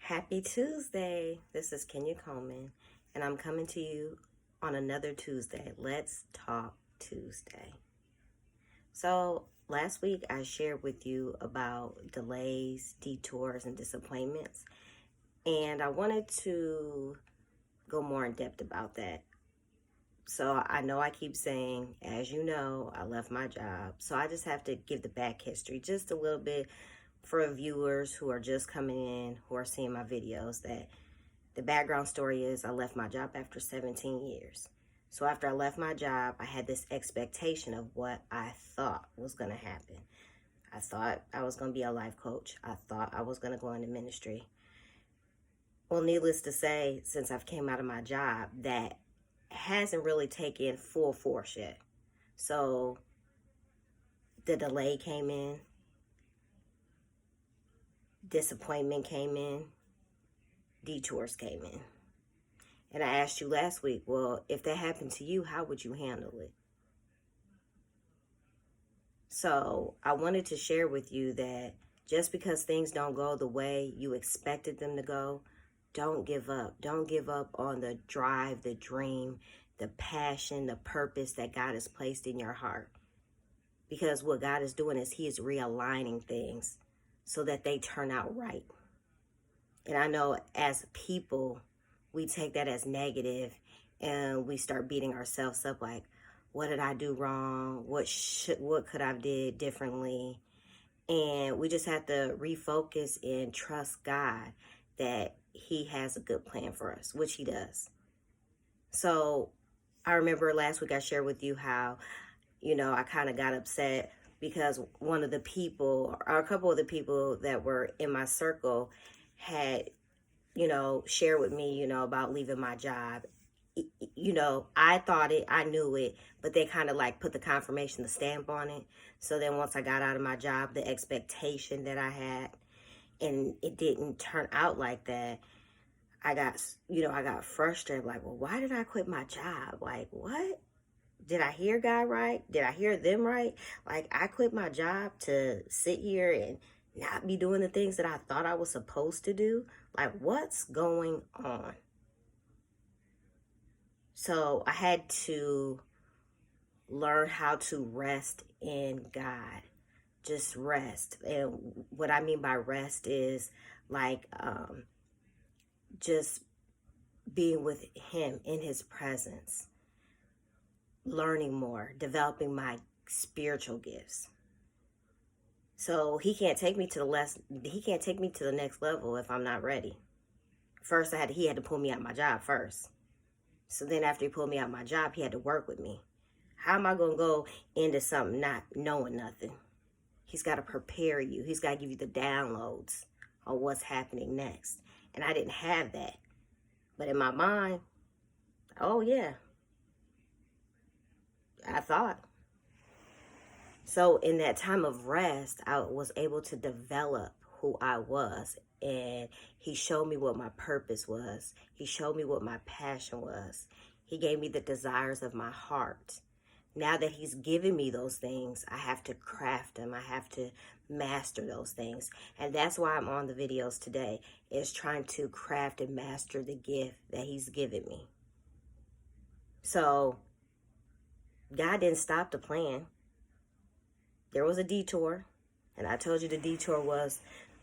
Happy Tuesday. This is Kenya Coleman, and I'm coming to you on another Tuesday. Let's Talk Tuesday. So, last week I shared with you about delays, detours, and disappointments, and I wanted to go more in depth about that. So, I know I keep saying, as you know, I left my job. So, I just have to give the back history just a little bit for viewers who are just coming in, who are seeing my videos, that the background story is I left my job after 17 years. So after I left my job, I had this expectation of what I thought was going to happen. I thought I was going to be a life coach. I thought I was going to go into ministry. Well, needless to say, since I've came out of my job, that hasn't really taken full force yet. So the delay came in. Disappointment came in. Detours came in. And I asked you last week, well, if that happened to you, how would you handle it? So I wanted to share with you that just because things don't go the way you expected them to go, don't give up. Don't give up on the drive, the dream, the passion, the purpose that God has placed in your heart. Because what God is doing is He is realigning things so that they turn out right. And I know as people, we take that as negative and we start beating ourselves up like, what did I do wrong? What could I have did differently? And we just have to refocus and trust God that He has a good plan for us, which He does. So I remember last week I shared with you how, I kind of got upset because one of the people, or a couple of the people that were in my circle had, shared with me, about leaving my job. I thought it, I knew it, but they kind of like put the confirmation, the stamp on it. So then once I got out of my job, the expectation that I had, and it didn't turn out like that, I got frustrated. Like, well, why did I quit my job? Like, what? Did I hear God right? Did I hear them right? Like, I quit my job to sit here and not be doing the things that I thought I was supposed to do? Like, what's going on? So I had to learn how to rest in God. Just rest. And what I mean by rest is like just being with Him in His presence. Learning more, developing my spiritual gifts. So He can't take me to the next level if I'm not ready. First, He had to pull me out of my job first. So then after He pulled me out of my job, He had to work with me. How am I going to go into something not knowing nothing? He's got to prepare you. He's got to give you the downloads on what's happening next. And I didn't have that. But in my mind, oh yeah, I thought. So in that time of rest, I was able to develop who I was. And He showed me what my purpose was. He showed me what my passion was. He gave me the desires of my heart. Now that He's given me those things, I have to craft them. I have to master those things. And that's why I'm on the videos today, is trying to craft and master the gift that He's given me. So God didn't stop the plan. There was a detour. And I told you the detour was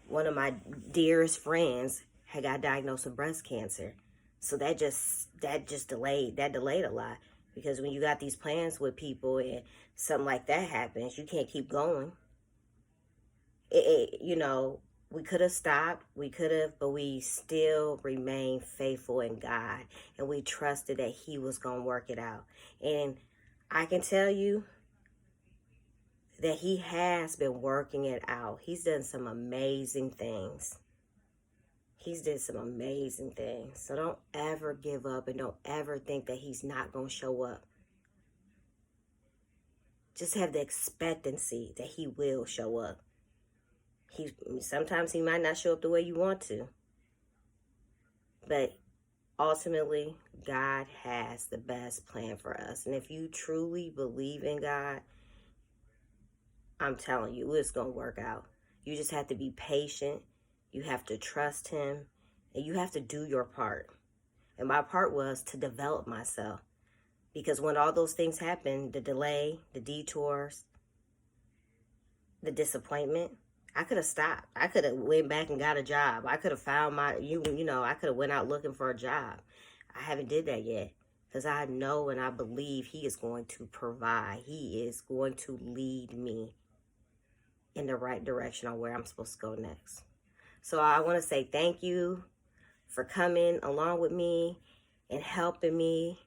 one of my dearest friends had got diagnosed with breast cancer. So that delayed a lot. Because when you got these plans with people and something like that happens, you can't keep going. We could have stopped, but we still remained faithful in God. And we trusted that He was going to work it out. And I can tell you that He has been working it out. He's done some amazing things. So don't ever give up and don't ever think that He's not going to show up. Just have the expectancy that He will show up. Sometimes He might not show up the way you want to. But ultimately, God has the best plan for us. And if you truly believe in God, I'm telling you, it's going to work out. You just have to be patient. You have to trust Him. and you have to do your part. And my part was to develop myself. Because when all those things happened, the delay, the detours, the disappointment, I could have stopped. I could have went back and got a job. I could have found I could have went out looking for a job. I haven't did that yet because I know and I believe he is going to provide. He is going to lead me in the right direction on where I'm supposed to go next. So I want to say thank you for coming along with me and helping me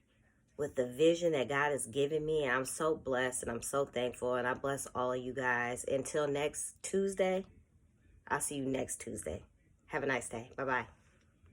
with the vision that God has given me. I'm so blessed and I'm so thankful, and I bless all of you guys. Until next Tuesday, I'll see you next Tuesday. Have a nice day. Bye-bye.